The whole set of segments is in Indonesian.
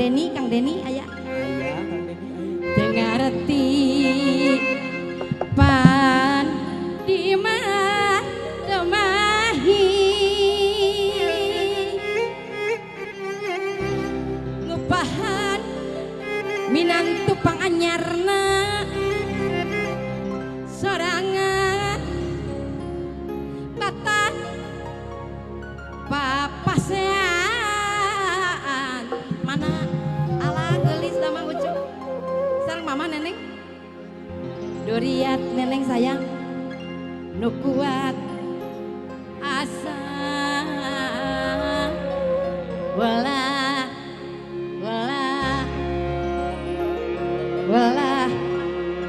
Kang Deni aya. Aya Kang Deni aya. Dengarti pan di mah temahi ngupahan minantu panganyarna sorangan batan papasean mana ala gelis damang ucu sareng mama neneng duriat neneng sayang nu kuat asa wala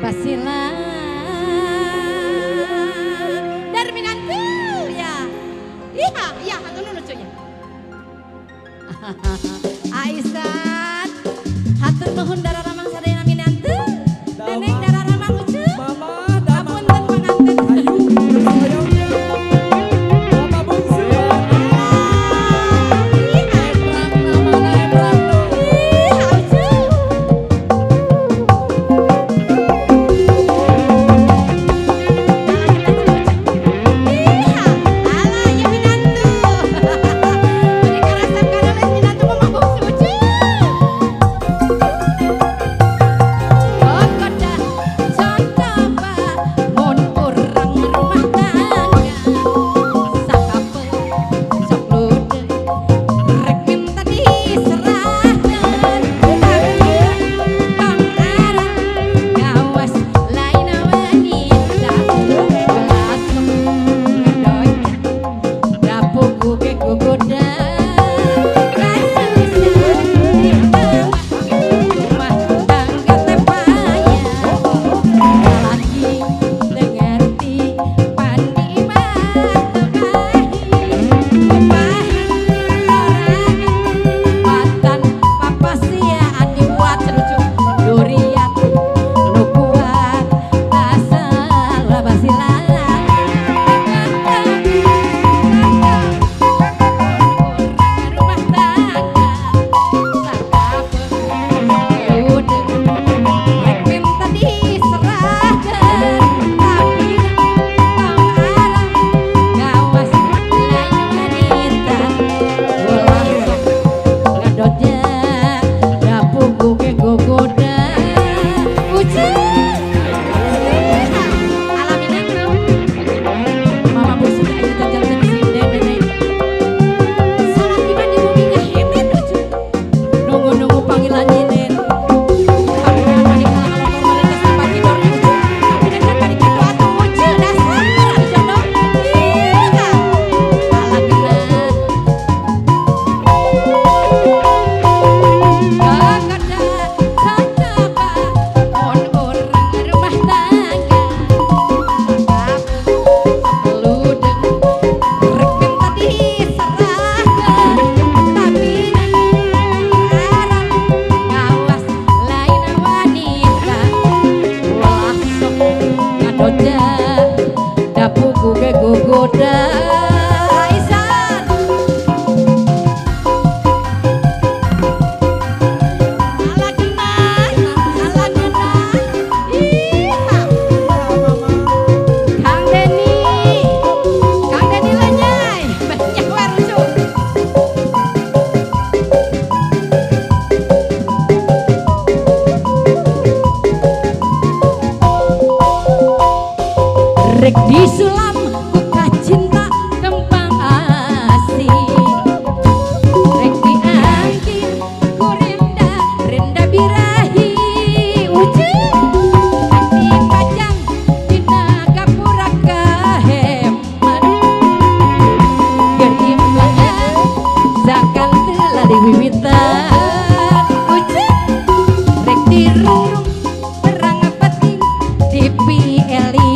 basila dari minantu ya iya hatur lucunya Aisyah hatur nuhun dara ramang sadayana minantu neneng dara ramang ucu Mama dama. apunten panganten Ayu. Mama bungsu. Ebrang namana Ebrang tuh. Rek disulam buka cinta kembang asih Rek diangkin ku renda birahi ujung Andi kajang dina gapura kahemat Gerim banget zakal telah diwiwitan ujung Rek dirurung perang peting di PLI